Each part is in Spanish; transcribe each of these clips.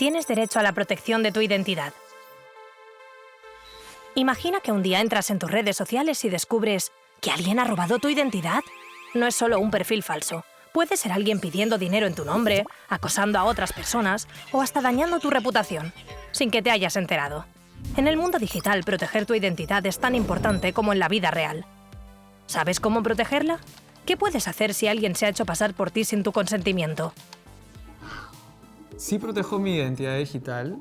Tienes derecho a la protección de tu identidad. Imagina que un día entras en tus redes sociales y descubres que alguien ha robado tu identidad. No es solo un perfil falso. Puede ser alguien pidiendo dinero en tu nombre, acosando a otras personas o hasta dañando tu reputación, sin que te hayas enterado. En el mundo digital, proteger tu identidad es tan importante como en la vida real. ¿Sabes cómo protegerla? ¿Qué puedes hacer si alguien se ha hecho pasar por ti sin tu consentimiento? Sí protejo mi identidad digital.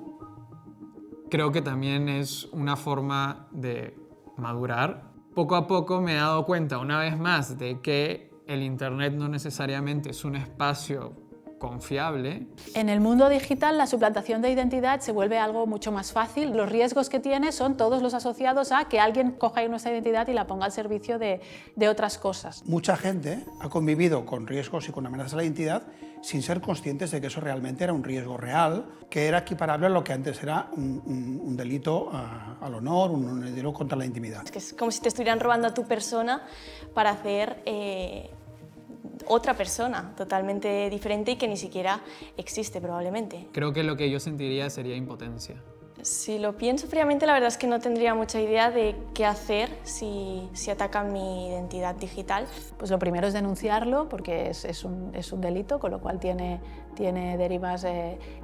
Creo que también es una forma de madurar. Poco a poco me he dado cuenta, una vez más, de que el Internet no necesariamente es un espacio confiable. En el mundo digital, la suplantación de identidad se vuelve algo mucho más fácil. Los riesgos que tiene son todos los asociados a que alguien coja nuestra identidad y la ponga al servicio de otras cosas. Mucha gente ha convivido con riesgos y con amenazas a la identidad sin ser conscientes de que eso realmente era un riesgo real, que era equiparable a lo que antes era un delito al honor, un delito contra la intimidad. Es que es como si te estuvieran robando a tu persona para hacer otra persona totalmente diferente y que ni siquiera existe probablemente. Creo que lo que yo sentiría sería impotencia. Si lo pienso fríamente, la verdad es que no tendría mucha idea de qué hacer si atacan mi identidad digital. Pues lo primero es denunciarlo, porque es un delito, con lo cual tiene derivas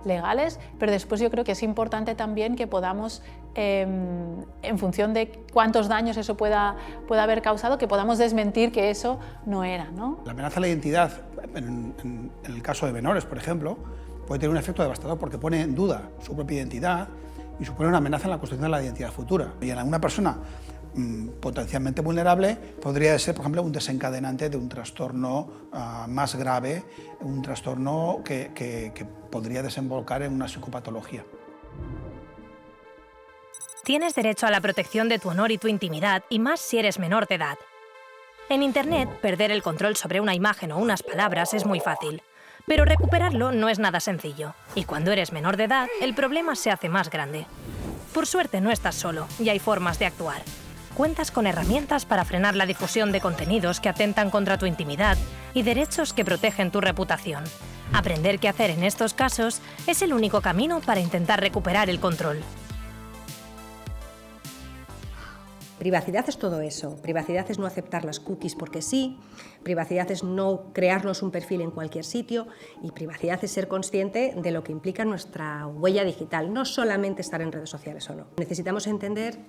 legales, pero después yo creo que es importante también que podamos, en función de cuántos daños eso pueda haber causado, que podamos desmentir que eso no era, ¿no? La amenaza a la identidad, en el caso de menores, por ejemplo, puede tener un efecto devastador porque pone en duda su propia identidad y supone una amenaza en la construcción de la identidad futura. Y en alguna persona potencialmente vulnerable podría ser, por ejemplo, un desencadenante de un trastorno más grave, un trastorno que podría desembocar en una psicopatología. Tienes derecho a la protección de tu honor y tu intimidad, y más si eres menor de edad. En Internet, perder el control sobre una imagen o unas palabras es muy fácil. Pero recuperarlo no es nada sencillo, y cuando eres menor de edad, el problema se hace más grande. Por suerte no estás solo, y hay formas de actuar. Cuentas con herramientas para frenar la difusión de contenidos que atentan contra tu intimidad y derechos que protegen tu reputación. Aprender qué hacer en estos casos es el único camino para intentar recuperar el control. Privacidad es todo eso. Privacidad es no aceptar las cookies porque sí, privacidad es no crearnos un perfil en cualquier sitio y privacidad es ser consciente de lo que implica nuestra huella digital, no solamente estar en redes sociales o no. Necesitamos entender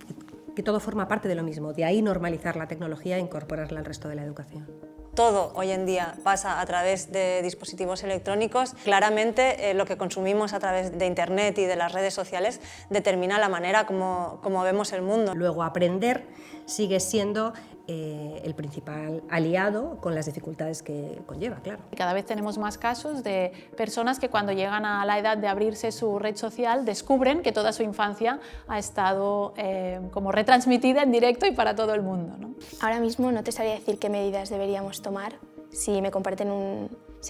que todo forma parte de lo mismo, de ahí normalizar la tecnología e incorporarla al resto de la educación. Todo hoy en día pasa a través de dispositivos electrónicos. Claramente lo que consumimos a través de Internet y de las redes sociales determina la manera como vemos el mundo. Luego aprender sigue siendo el principal aliado con las dificultades que conlleva, claro. Cada vez tenemos más casos de personas que cuando llegan a la edad de abrirse su red social descubren que toda su infancia ha estado como retransmitida en directo y para todo el mundo, ¿no? Ahora mismo no te sabría decir qué medidas deberíamos tomar si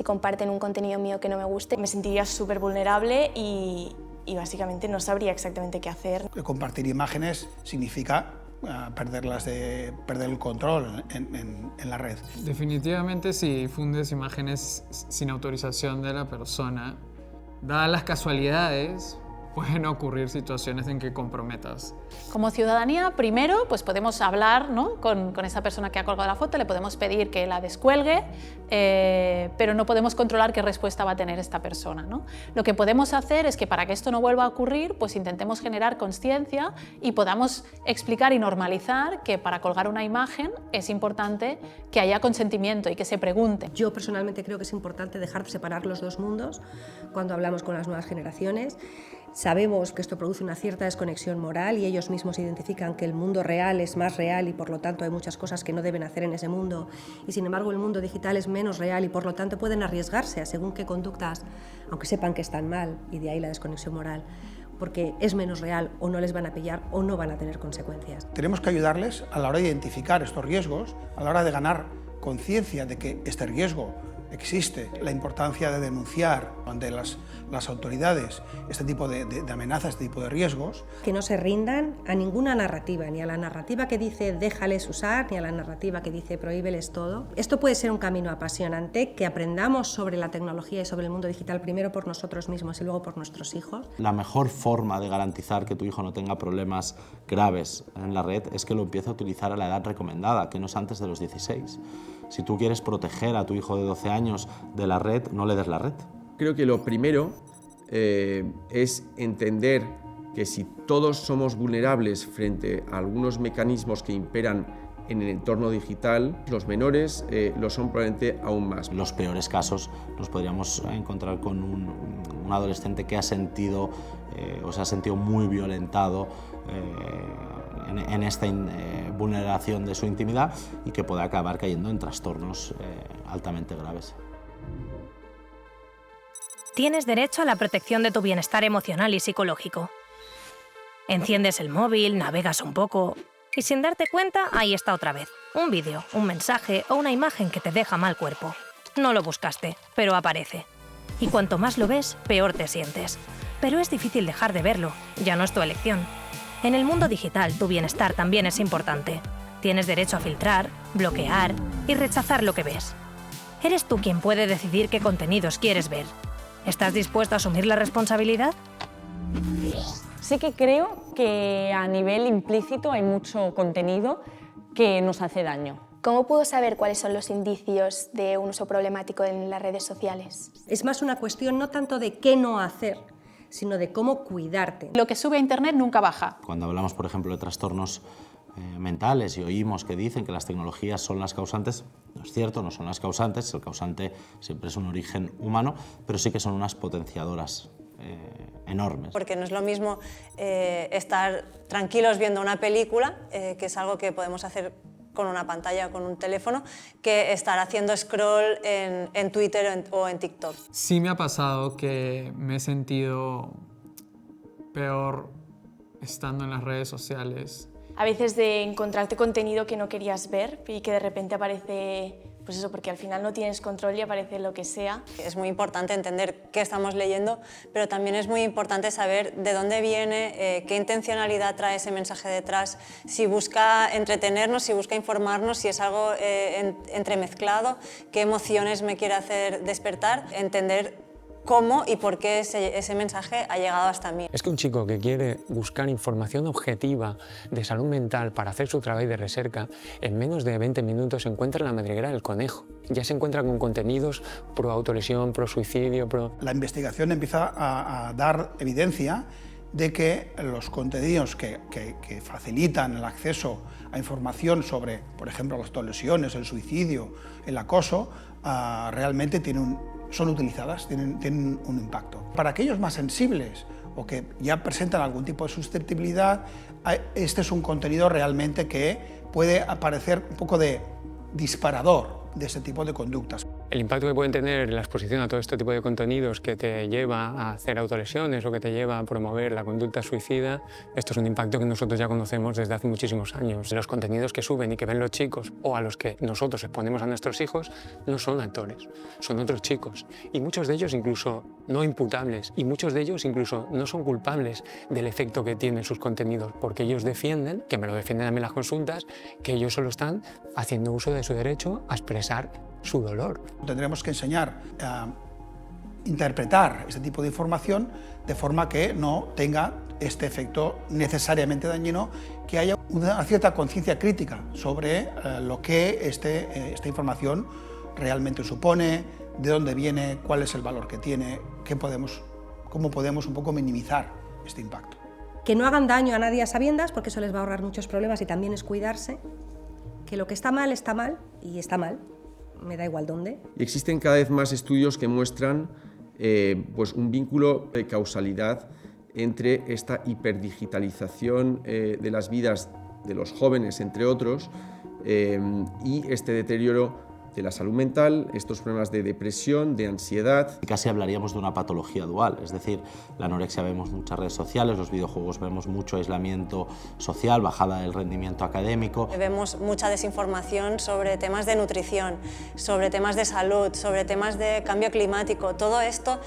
comparten un contenido mío que no me guste. Me sentiría súper vulnerable y básicamente no sabría exactamente qué hacer. Compartir imágenes significa perder el control en la red. Definitivamente si difundes imágenes sin autorización de la persona, dadas las casualidades, pueden ocurrir situaciones en que comprometas. Como ciudadanía, primero pues podemos hablar, ¿no?, con esa persona que ha colgado la foto, le podemos pedir que la descuelgue, pero no podemos controlar qué respuesta va a tener esta persona, ¿no? Lo que podemos hacer es que para que esto no vuelva a ocurrir, pues intentemos generar conciencia y podamos explicar y normalizar que para colgar una imagen es importante que haya consentimiento y que se pregunte. Yo personalmente creo que es importante dejar de separar los dos mundos cuando hablamos con las nuevas generaciones. Sabemos que esto produce una cierta desconexión moral y ellos mismos identifican que el mundo real es más real y por lo tanto hay muchas cosas que no deben hacer en ese mundo y sin embargo el mundo digital es menos real y por lo tanto pueden arriesgarse a según qué conductas, aunque sepan que están mal, y de ahí la desconexión moral, porque es menos real o no les van a pillar o no van a tener consecuencias. Tenemos que ayudarles a la hora de identificar estos riesgos, a la hora de ganar conciencia de que este riesgo existe la importancia de denunciar ante las autoridades este tipo de amenazas, este tipo de riesgos. Que no se rindan a ninguna narrativa, ni a la narrativa que dice déjales usar, ni a la narrativa que dice prohíbeles todo. Esto puede ser un camino apasionante, que aprendamos sobre la tecnología y sobre el mundo digital primero por nosotros mismos y luego por nuestros hijos. La mejor forma de garantizar que tu hijo no tenga problemas graves en la red es que lo empiece a utilizar a la edad recomendada, que no es antes de los 16. Si tú quieres proteger a tu hijo de 12 años de la red, no le des la red. Creo que lo primero es entender que si todos somos vulnerables frente a algunos mecanismos que imperan en el entorno digital, los menores lo son probablemente aún más. En los peores casos nos podríamos encontrar con un adolescente que ha sentido o se ha sentido muy violentado en esta vulneración de su intimidad y que puede acabar cayendo en trastornos altamente graves. Tienes derecho a la protección de tu bienestar emocional y psicológico. Enciendes el móvil, navegas un poco y sin darte cuenta, ahí está otra vez. Un vídeo, un mensaje o una imagen que te deja mal cuerpo. No lo buscaste, pero aparece. Y cuanto más lo ves, peor te sientes. Pero es difícil dejar de verlo, ya no es tu elección. En el mundo digital, tu bienestar también es importante. Tienes derecho a filtrar, bloquear y rechazar lo que ves. Eres tú quien puede decidir qué contenidos quieres ver. ¿Estás dispuesto a asumir la responsabilidad? Sí que creo que a nivel implícito hay mucho contenido que nos hace daño. ¿Cómo puedo saber cuáles son los indicios de un uso problemático en las redes sociales? Es más una cuestión no tanto de qué no hacer, sino de cómo cuidarte. Lo que sube a Internet nunca baja. Cuando hablamos, por ejemplo, de trastornos mentales y oímos que dicen que las tecnologías son las causantes, no es cierto, no son las causantes, el causante siempre es un origen humano, pero sí que son unas potenciadoras enormes. Porque no es lo mismo estar tranquilos viendo una película, que es algo que podemos hacer con una pantalla o con un teléfono, que estar haciendo scroll en Twitter o en TikTok. Sí me ha pasado que me he sentido peor estando en las redes sociales. A veces de encontrarte contenido que no querías ver y que de repente aparece, pues eso, porque al final no tienes control y aparece lo que sea. Es muy importante entender qué estamos leyendo, pero también es muy importante saber de dónde viene, qué intencionalidad trae ese mensaje detrás, si busca entretenernos, si busca informarnos, si es algo entremezclado, qué emociones me quiere hacer despertar, entender cómo y por qué ese mensaje ha llegado hasta mí. Es que un chico que quiere buscar información objetiva de salud mental para hacer su trabajo de recerca, en menos de 20 minutos se encuentra en la madriguera del conejo. Ya se encuentra con contenidos pro autolesión, pro suicidio, pro... La investigación empieza a dar evidencia de que los contenidos que facilitan el acceso a información sobre, por ejemplo, las autolesiones, el suicidio, el acoso, realmente son utilizadas, tienen un impacto. Para aquellos más sensibles o que ya presentan algún tipo de susceptibilidad, este es un contenido realmente que puede aparecer un poco de disparador de ese tipo de conductas. El impacto que pueden tener la exposición a todo este tipo de contenidos que te lleva a hacer autolesiones o que te lleva a promover la conducta suicida, esto es un impacto que nosotros ya conocemos desde hace muchísimos años. Los contenidos que suben y que ven los chicos o a los que nosotros exponemos a nuestros hijos no son actores, son otros chicos. Y muchos de ellos incluso no imputables y muchos de ellos incluso no son culpables del efecto que tienen sus contenidos, porque ellos defienden, que me lo defienden a mí en las consultas, que ellos solo están haciendo uso de su derecho a expresar su dolor. Tendremos que enseñar a interpretar este tipo de información de forma que no tenga este efecto necesariamente dañino, que haya una cierta conciencia crítica sobre lo que esta información realmente supone, de dónde viene, cuál es el valor que tiene, cómo podemos un poco minimizar este impacto. Que no hagan daño a nadie a sabiendas, porque eso les va a ahorrar muchos problemas y también es cuidarse. Que lo que está mal y está mal. Me da igual dónde. Y existen cada vez más estudios que muestran pues un vínculo de causalidad entre esta hiperdigitalización de las vidas de los jóvenes, entre otros, y este deterioro de la salud mental, estos problemas de depresión, de ansiedad. Casi hablaríamos de una patología dual, es decir, la anorexia vemos muchas redes sociales, los videojuegos vemos mucho aislamiento social, bajada del rendimiento académico. Vemos mucha desinformación sobre temas de nutrición, sobre temas de salud, sobre temas de cambio climático. Todo esto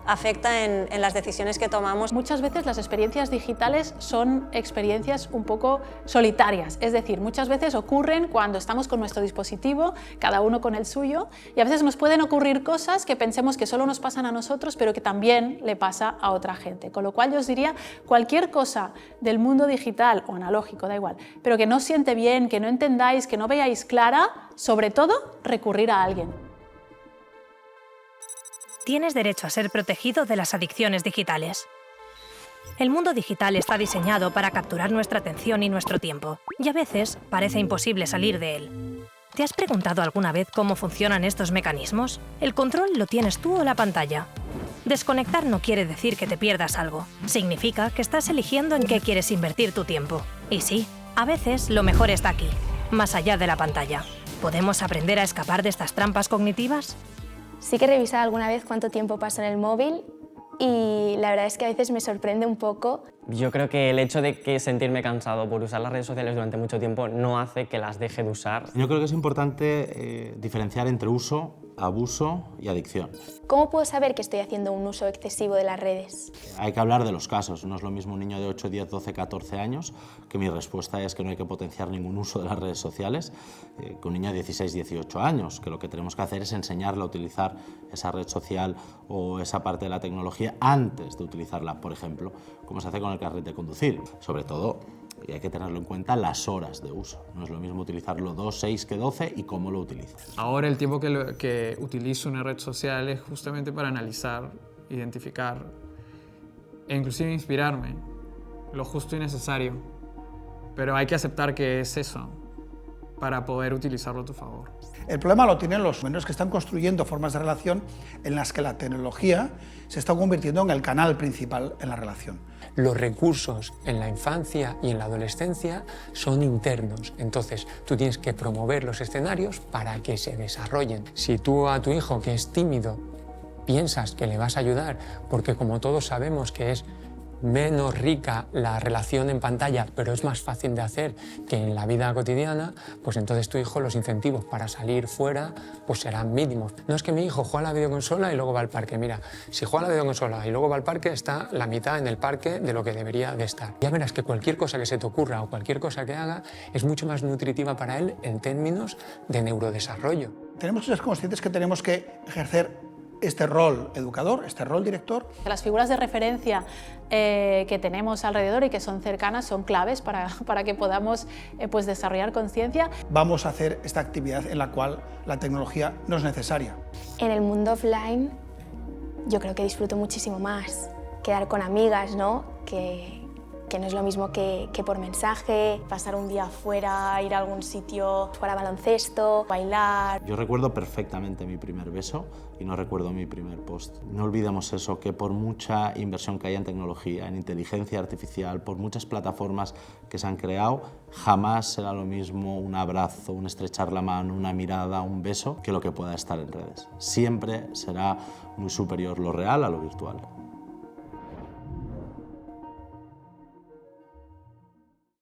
afecta en las decisiones que tomamos. Muchas veces las experiencias digitales son experiencias un poco solitarias, es decir, muchas veces ocurren cuando estamos con nuestro dispositivo, cada uno con el suyo, y a veces nos pueden ocurrir cosas que pensemos que solo nos pasan a nosotros, pero que también le pasa a otra gente. Con lo cual yo os diría, cualquier cosa del mundo digital o analógico, da igual, pero que no os siente bien, que no entendáis, que no veáis clara, sobre todo recurrir a alguien. Tienes derecho a ser protegido de las adicciones digitales. El mundo digital está diseñado para capturar nuestra atención y nuestro tiempo, y a veces parece imposible salir de él. ¿Te has preguntado alguna vez cómo funcionan estos mecanismos? El control lo tienes tú o la pantalla. Desconectar no quiere decir que te pierdas algo. Significa que estás eligiendo en qué quieres invertir tu tiempo. Y sí, a veces lo mejor está aquí, más allá de la pantalla. ¿Podemos aprender a escapar de estas trampas cognitivas? Sí que he revisado alguna vez cuánto tiempo paso en el móvil y la verdad es que a veces me sorprende un poco. Yo creo que el hecho de que sentirme cansado por usar las redes sociales durante mucho tiempo no hace que las deje de usar. Yo creo que es importante diferenciar entre uso, abuso y adicción. ¿Cómo puedo saber que estoy haciendo un uso excesivo de las redes? Hay que hablar de los casos. No es lo mismo un niño de 8, 10, 12, 14 años, que mi respuesta es que no hay que potenciar ningún uso de las redes sociales, que un niño de 16, 18 años, que lo que tenemos que hacer es enseñarle a utilizar esa red social o esa parte de la tecnología antes de utilizarla, por ejemplo, como se hace con el carnet de conducir. Sobre todo, y hay que tenerlo en cuenta, las horas de uso. No es lo mismo utilizarlo 2, 6 que 12 y cómo lo utilizo. Ahora el tiempo que utilizo una red social es justamente para analizar, identificar e inclusive inspirarme, lo justo y necesario. Pero hay que aceptar que es eso para poder utilizarlo a tu favor. El problema lo tienen los menores que están construyendo formas de relación en las que la tecnología se está convirtiendo en el canal principal en la relación. Los recursos en la infancia y en la adolescencia son internos, entonces tú tienes que promover los escenarios para que se desarrollen. Si tú a tu hijo que es tímido piensas que le vas a ayudar, porque como todos sabemos que es menos rica la relación en pantalla, pero es más fácil de hacer que en la vida cotidiana, pues entonces tu hijo, los incentivos para salir fuera pues serán mínimos. No es que mi hijo juega a la videoconsola y luego va al parque. Mira, si juega a la videoconsola y luego va al parque, está la mitad en el parque de lo que debería de estar. Ya verás que cualquier cosa que se te ocurra o cualquier cosa que haga es mucho más nutritiva para él en términos de neurodesarrollo. Tenemos que ser conscientes que tenemos que ejercer este rol educador, este rol director. Las figuras de referencia que tenemos alrededor y que son cercanas son claves para que podamos pues desarrollar conciencia. Vamos a hacer esta actividad en la cual la tecnología no es necesaria. En el mundo offline yo creo que disfruto muchísimo más. Quedar con amigas, ¿no? Que no es lo mismo que por mensaje, pasar un día afuera, ir a algún sitio, jugar a baloncesto, bailar. Yo recuerdo perfectamente mi primer beso y no recuerdo mi primer post. No olvidemos eso, que por mucha inversión que haya en tecnología, en inteligencia artificial, por muchas plataformas que se han creado, jamás será lo mismo un abrazo, un estrechar la mano, una mirada, un beso, que lo que pueda estar en redes. Siempre será muy superior lo real a lo virtual.